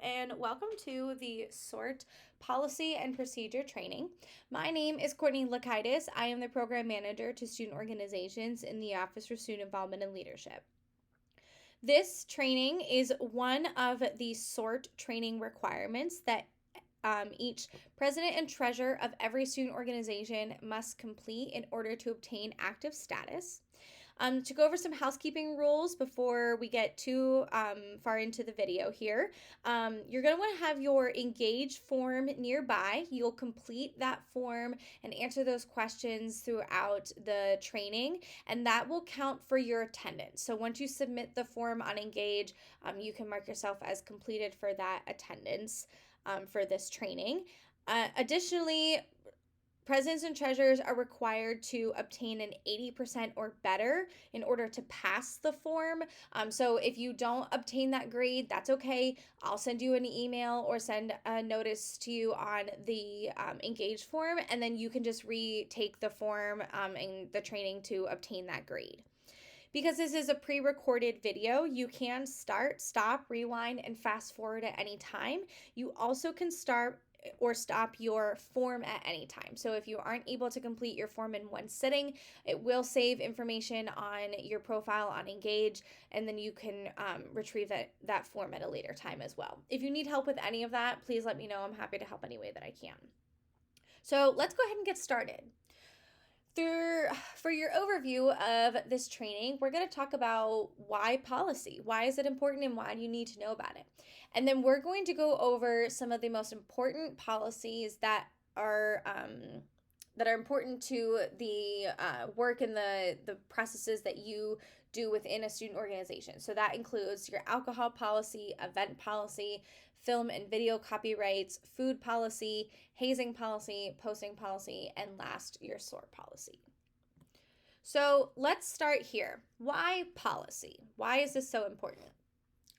and welcome to the SOAR Policy and Procedure Training. My name is Courtney Laukitis. I am the Program Manager to Student Organizations in the Office for Student Involvement and Leadership. This training is one of the SOAR training requirements that each president and treasurer of every student organization must complete in order to obtain active status. To go over some housekeeping rules before we get too far into the video here, you're going to want to have your engage form nearby. You'll complete that form and answer those questions throughout the training, and that will count for your attendance. So once you submit the form on Engage, you can mark yourself as completed for that attendance for this training. Additionally, presidents and treasurers are required to obtain an 80% or better in order to pass the form. So if you don't obtain that grade, that's okay. I'll send you an email or send a notice to you on the Engage form, and then you can just retake the form and the training to obtain that grade. Because this is a pre-recorded video, you can start, stop, rewind, and fast forward at any time. You also can start or stop your form at any time. So if you aren't able to complete your form in one sitting, it will save information on your profile on Engage, and then you can retrieve that form at a later time as well. If you need help with any of that, please let me know. I'm happy to help any way that I can. So let's go ahead and get started. For your overview of this training, we're going to talk about why policy. Why is it important and why do you need to know about it? And then we're going to go over some of the most important policies that are important to the work and the processes that you do within a student organization. So that includes your alcohol policy, event policy, film and video copyrights, food policy, hazing policy, posting policy, and last, your SOAR policy. So let's start here. Why policy? Why is this so important?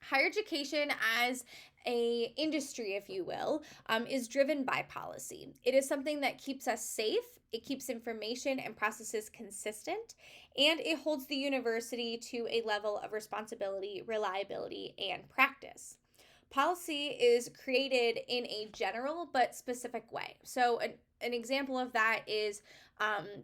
Higher education as a industry, if you will, is driven by policy. It is something that keeps us safe, it keeps information and processes consistent, and it holds the university to a level of responsibility, reliability, and practice. Policy is created in a general but specific way. So an example of that is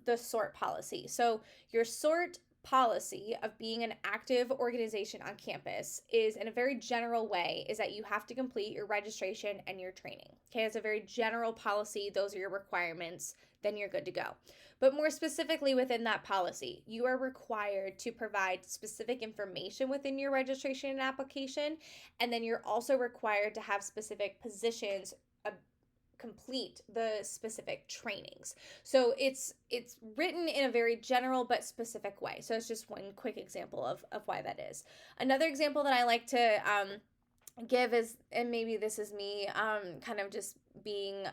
the SOAR policy. So your SOAR policy of being an active organization on campus is, in a very general way, is that you have to complete your registration and your training. Okay, it's a very general policy. Those are your requirements. Then you're good to go. But more specifically within that policy, you are required to provide specific information within your registration and application, and then you're also required to have specific positions complete the specific trainings. So it's written in a very general but specific way. So it's just one quick example of why that is. Another example that I like to give is, and maybe this is me kind of just being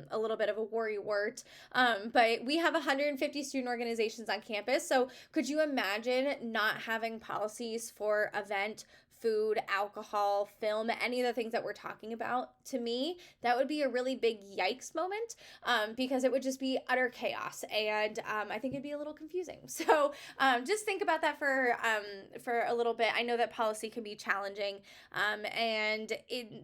a little bit of a worrywart, but we have 150 student organizations on campus. So could you imagine not having policies for event, food, alcohol, film, any of the things that we're talking about? To me, that would be a really big yikes moment because it would just be utter chaos, and I think it'd be a little confusing. So just think about that for a little bit. I know that policy can be challenging, and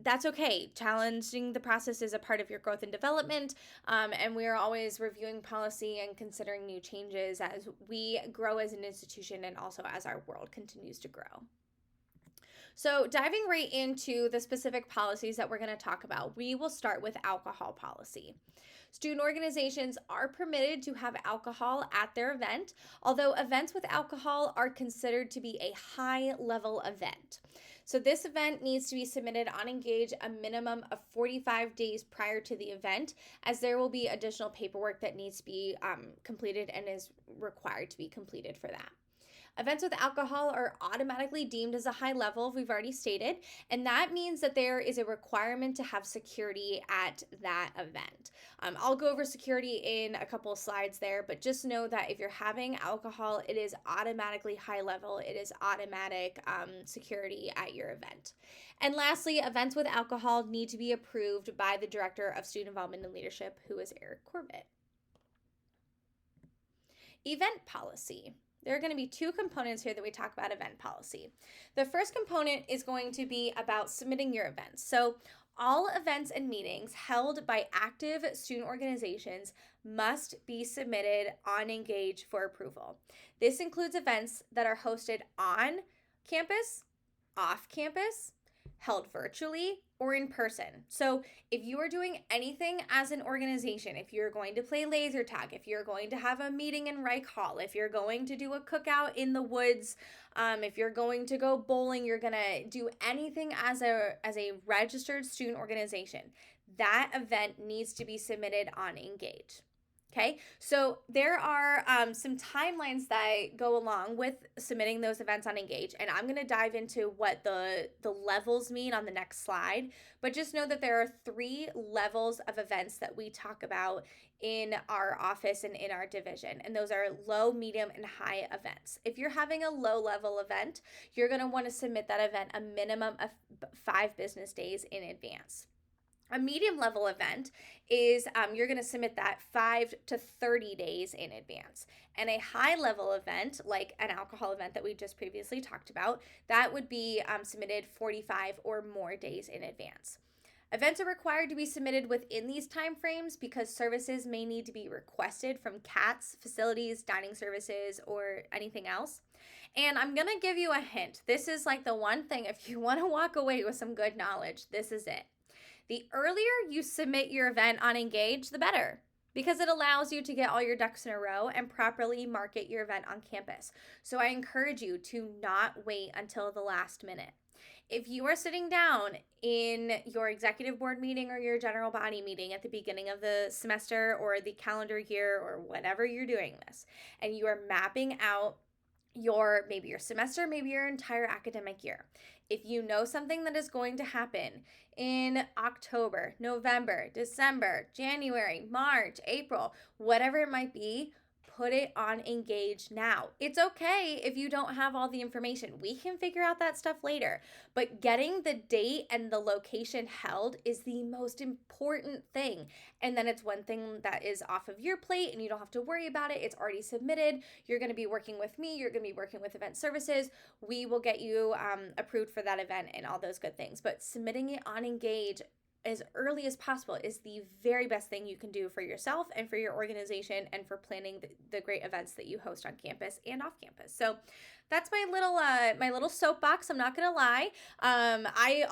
that's okay. Challenging the process is a part of your growth and development, and we are always reviewing policy and considering new changes as we grow as an institution and also as our world continues to grow. So diving right into the specific policies that we're going to talk about, we will start with alcohol policy. Student organizations are permitted to have alcohol at their event, although events with alcohol are considered to be a high-level event. So this event needs to be submitted on Engage a minimum of 45 days prior to the event, as there will be additional paperwork that needs to be completed and is required to be completed for that. Events with alcohol are automatically deemed as a high level, we've already stated, and that means that there is a requirement to have security at that event. I'll go over security in a couple of slides there, but just know that if you're having alcohol, it is automatically high level. It is automatic security at your event. And lastly, events with alcohol need to be approved by the Director of Student Involvement and Leadership, who is Eric Corbett. Event policy. there are going to be two components here that we talk about event policy. The first component is going to be about submitting your events. So all events and meetings held by active student organizations must be submitted on Engage for approval. This includes events that are hosted on campus, off campus, held virtually, or in person. So if you are doing anything as an organization, if you're going to play laser tag, if you're going to have a meeting in Reich Hall, if you're going to do a cookout in the woods, if you're going to go bowling, you're going to do anything as a registered student organization, that event needs to be submitted on Engage. Okay, so there are some timelines that go along with submitting those events on Engage, and I'm going to dive into what the levels mean on the next slide, but just know that there are 3 levels of events that we talk about in our office and in our division, and those are low, medium, and high events. If you're having a low level event, you're going to want to submit that event a minimum of 5 business days in advance. A medium level event is you're going to submit that 5 to 30 days in advance. And a high level event, like an alcohol event that we just previously talked about, that would be submitted 45 or more days in advance. Events are required to be submitted within these timeframes because services may need to be requested from CATs, facilities, dining services, or anything else. And I'm going to give you a hint. This is like the one thing, if you want to walk away with some good knowledge, this is it. The earlier you submit your event on Engage, the better, because it allows you to get all your ducks in a row and properly market your event on campus. So I encourage you to not wait until the last minute. If you are sitting down in your executive board meeting or your general body meeting at the beginning of the semester or the calendar year or whenever you're doing this, and you are mapping out maybe your semester, maybe your entire academic year. If you know something that is going to happen in October, November, December, January, March, April, whatever it might be, put it on Engage now. It's okay if you don't have all the information. We can figure out that stuff later. But getting the date and the location held is the most important thing. And then it's one thing that is off of your plate and you don't have to worry about it. It's already submitted. You're going to be working with me. You're going to be working with event services. We will get you approved for that event and all those good things. But submitting it on Engage as early as possible is the very best thing you can do for yourself and for your organization and for planning the great events that you host on campus and off campus. So that's my little soapbox. I'm not gonna lie. I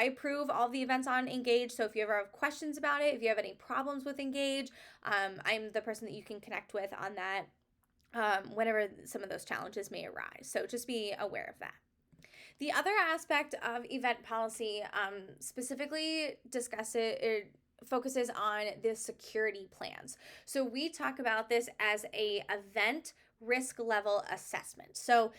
approve all the events on Engage. So if you ever have questions about it, if you have any problems with Engage, I'm the person that you can connect with on that whenever some of those challenges may arise. So just be aware of that. The other aspect of event policy specifically focuses on the security plans. So we talk about this as a event risk level assessment. So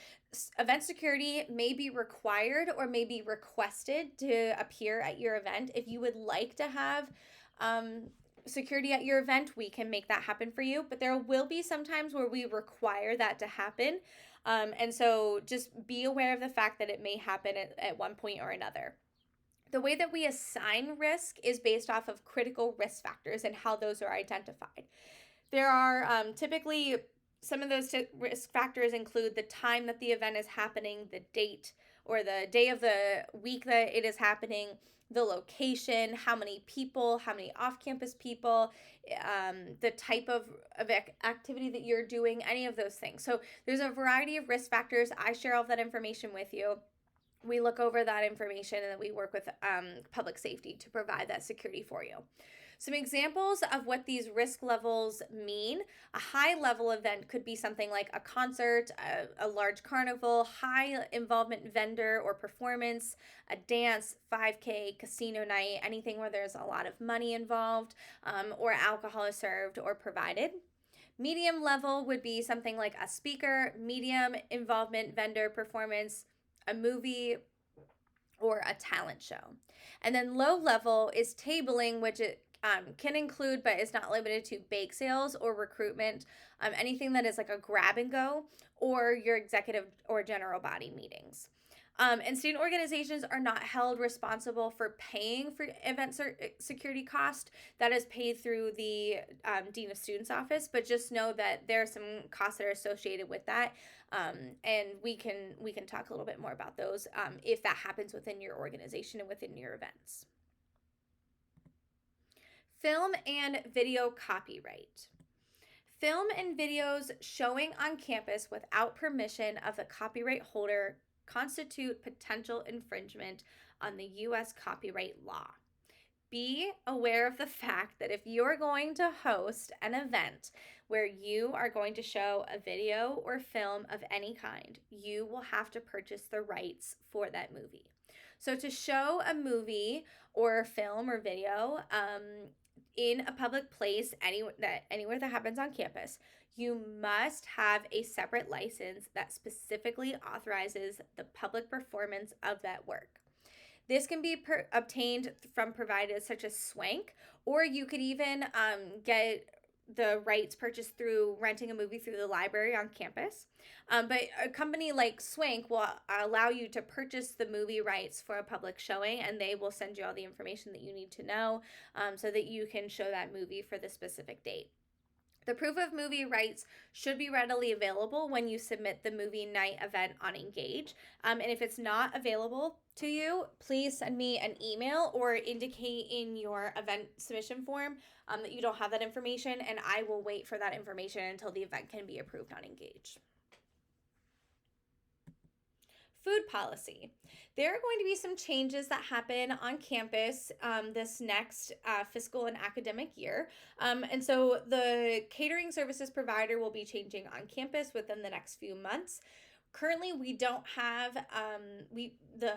event security may be required or may be requested to appear at your event. If you would like to have security at your event, we can make that happen for you, but there will be some times where we require that to happen. And so just be aware of the fact that it may happen at one point or another. The way that we assign risk is based off of critical risk factors and how those are identified. There are typically some of those risk factors include the time that the event is happening, the date or the day of the week that it is happening, the location, how many people, how many off-campus people, the type of activity that you're doing, any of those things. So there's a variety of risk factors. I share all of that information with you. We look over that information and then we work with public safety to provide that security for you. Some examples of what these risk levels mean. A high level event could be something like a concert, a large carnival, high involvement vendor or performance, a dance, 5K, casino night, anything where there's a lot of money involved, or alcohol is served or provided. Medium level would be something like a speaker, medium involvement vendor performance, a movie, or a talent show. And then low level is tabling, which it can include, but is not limited to, bake sales or recruitment, anything that is like a grab and go, or your executive or general body meetings. And student organizations are not held responsible for paying for event security cost. That is paid through the Dean of Students office, but just know that there are some costs that are associated with that. And we can talk a little bit more about those if that happens within your organization and within your events. Film and video copyright. Film and videos showing on campus without permission of the copyright holder constitute potential infringement on the U.S. copyright law. Be aware of the fact that if you're going to host an event where you are going to show a video or film of any kind, you will have to purchase the rights for that movie. So to show a movie or film or video in a public place, anywhere that happens on campus, you must have a separate license that specifically authorizes the public performance of that work. This can be obtained from providers such as Swank, or you could even get the rights purchased through renting a movie through the library on campus. But a company like Swank will allow you to purchase the movie rights for a public showing, and they will send you all the information that you need to know so that you can show that movie for the specific date. The proof of movie rights should be readily available when you submit the movie night event on Engage. And if it's not available to you, please send me an email or indicate in your event submission form that you don't have that information, and I will wait for that information until the event can be approved on Engage. Food policy. There are going to be some changes that happen on campus this next fiscal and academic year. And so the catering services provider will be changing on campus within the next few months. Currently, we don't have the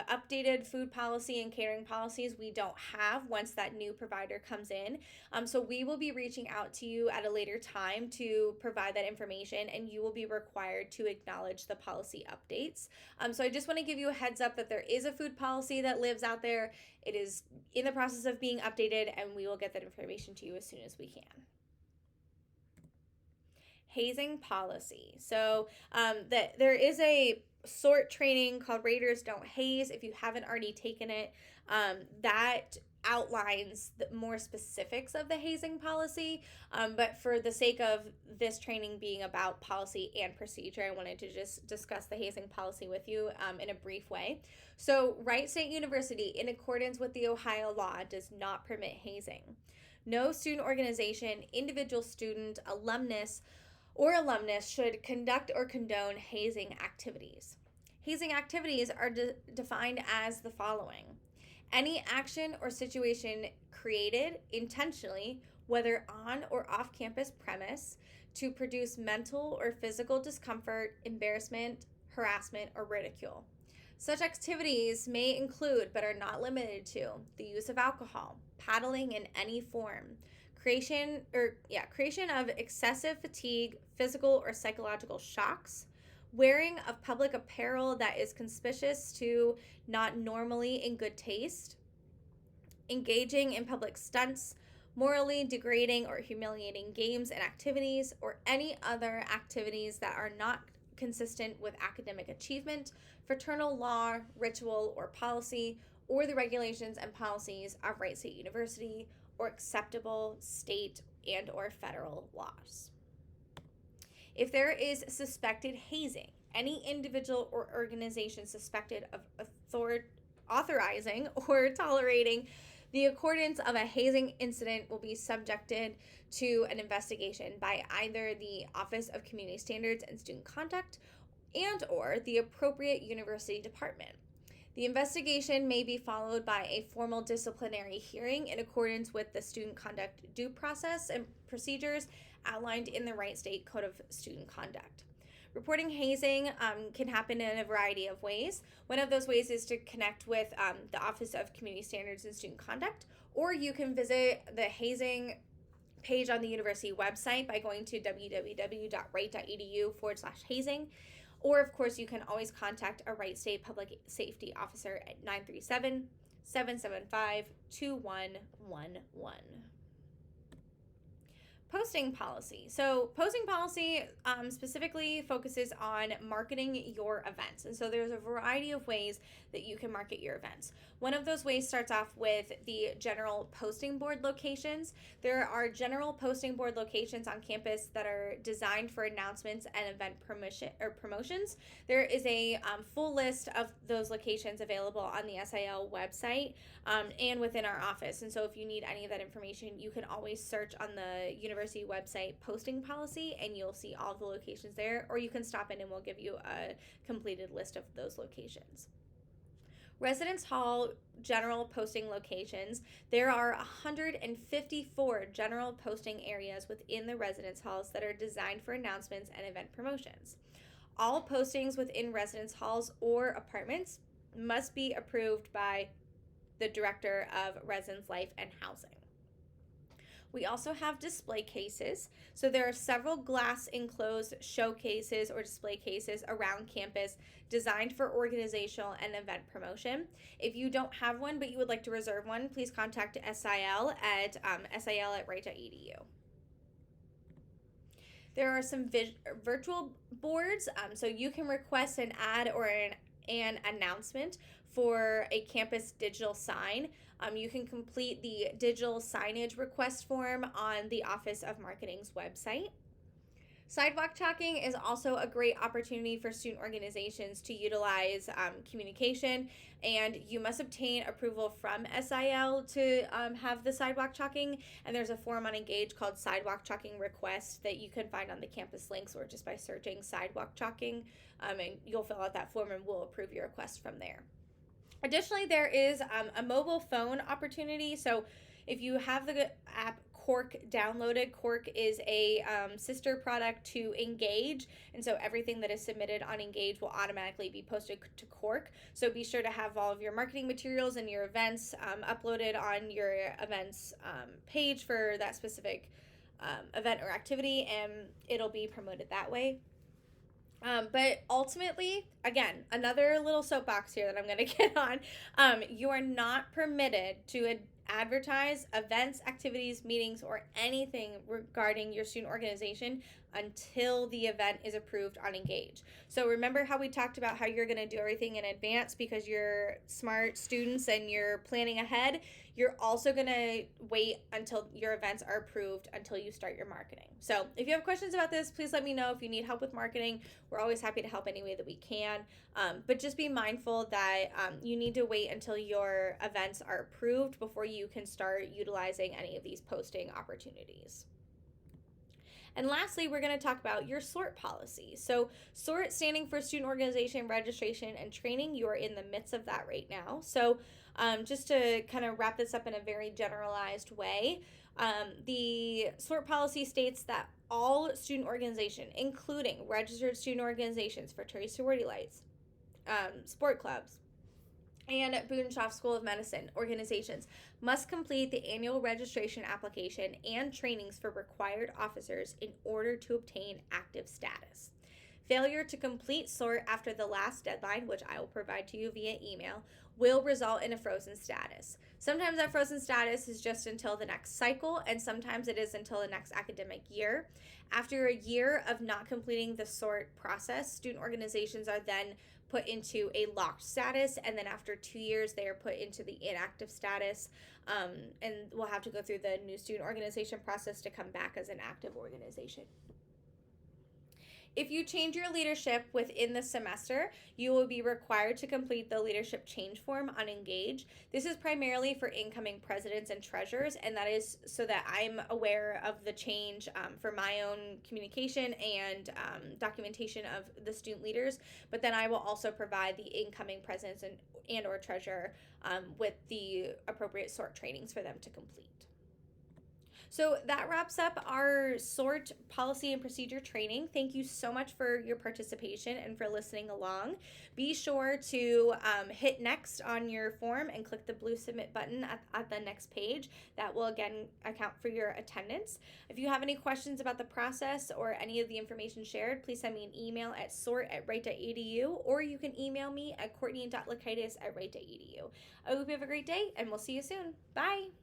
updated food policy and catering policies we don't have once that new provider comes in. So we will be reaching out to you at a later time to provide that information, and you will be required to acknowledge the policy updates. So I just want to give you a heads up that there is a food policy that lives out there. It is in the process of being updated, and we will get that information to you as soon as we can. Hazing policy. So there is a SOAR training called Raiders Don't Haze. If you haven't already taken it, that outlines the more specifics of the hazing policy. But for the sake of this training being about policy and procedure, I wanted to just discuss the hazing policy with you in a brief way. So Wright State University, in accordance with the Ohio law, does not permit hazing. No student organization, individual student, alumnus should conduct or condone hazing activities. Hazing activities are defined as the following: any action or situation created intentionally, whether on or off campus premise, to produce mental or physical discomfort, embarrassment, harassment, or ridicule. Such activities may include, but are not limited to, the use of alcohol, paddling in any form, creation of excessive fatigue, physical or psychological shocks, wearing of public apparel that is conspicuous to not normally in good taste, engaging in public stunts, morally degrading or humiliating games and activities, or any other activities that are not consistent with academic achievement, fraternal law, ritual, or policy, or the regulations and policies of Wright State University, or acceptable state and or federal laws. If there is suspected hazing, any individual or organization suspected of authorizing or tolerating the occurrence of a hazing incident will be subjected to an investigation by either the Office of Community Standards and Student Conduct and or the appropriate university department. The investigation may be followed by a formal disciplinary hearing in accordance with the student conduct due process and procedures outlined in the Wright State Code of Student Conduct. Reporting hazing can happen in a variety of ways. One of those ways is to connect with the Office of Community Standards and Student Conduct, or you can visit the hazing page on the university website by going to www.wright.edu/hazing. Or, of course, you can always contact a Wright State Public Safety Officer at 937-775-2111. posting policy. So posting policy specifically focuses on marketing your events. And so there's a variety of ways that you can market your events. One of those ways starts off with the general posting board locations. There are general posting board locations on campus that are designed for announcements and event promotions. There is a full list of those locations available on the SIL website and within our office. And so if you need any of that information, you can always search on the university website posting policy and you'll see all the locations there, or you can stop in and we'll give you a completed list of those locations. Residence Hall general posting locations. There are 154 general posting areas within the residence halls that are designed for announcements and event promotions. All postings within residence halls or apartments must be approved by the Director of Residence Life and Housing. We also have display cases. So there are several glass enclosed showcases or display cases around campus designed for organizational and event promotion. If you don't have one but you would like to reserve one, please contact SIL at sil@wright.edu. There are some virtual boards, so you can request an ad or an announcement for a campus digital sign. You can complete the digital signage request form on the Office of Marketing's website. Sidewalk chalking is also a great opportunity for student organizations to utilize communication, and you must obtain approval from SIL to have the sidewalk chalking, and there's a form on Engage called Sidewalk Chalking Request that you can find on the campus links or just by searching sidewalk chalking, and you'll fill out that form and we'll approve your request from there. Additionally, there is a mobile phone opportunity. So if you have the app Cork downloaded, Cork is a sister product to Engage, and so everything that is submitted on Engage will automatically be posted to Cork. So be sure to have all of your marketing materials and your events uploaded on your events page for that specific event or activity, and it'll be promoted that way. But ultimately, again, another little soapbox here that I'm going to get on. You are not permitted to advertise events, activities, meetings, or anything regarding your student organization until the event is approved on Engage. So remember how we talked about how you're going to do everything in advance because you're smart students and you're planning ahead? You're also going to wait until your events are approved until you start your marketing. So if you have questions about this, please let me know. If you need help with marketing, we're always happy to help any way that we can. But just be mindful that you need to wait until your events are approved before you can start utilizing any of these posting opportunities. And lastly, we're going to talk about your SORT policy. So SORT standing for Student Organization Registration and Training. You are in the midst of that right now. So just to kind of wrap this up in a very generalized way, the SORT policy states that all student organization, including registered student organizations, fraternity sorority lights, sport clubs, and Boonshoff School of Medicine organizations must complete the annual registration application and trainings for required officers in order to obtain active status. Failure to complete SORT after the last deadline, which I will provide to you via email, will result in a frozen status. Sometimes that frozen status is just until the next cycle, and sometimes it is until the next academic year. After a year of not completing the SORT process, student organizations are then put into a locked status, and then after 2 years they are put into the inactive status, and we'll have to go through the new student organization process to come back as an active organization. If you change your leadership within the semester, you will be required to complete the leadership change form on Engage. This is primarily for incoming presidents and treasurers, and that is so that I'm aware of the change for my own communication and documentation of the student leaders, but then I will also provide the incoming presidents and or treasurer with the appropriate SORT trainings for them to complete. So that wraps up our SORT policy and procedure training. Thank you so much for your participation and for listening along. Be sure to hit next on your form and click the blue submit button at the next page. That will again account for your attendance. If you have any questions about the process or any of the information shared, please send me an email at sort@wright.edu, or you can email me at courtney.laukitis@wright.edu. I hope you have a great day and we'll see you soon. Bye.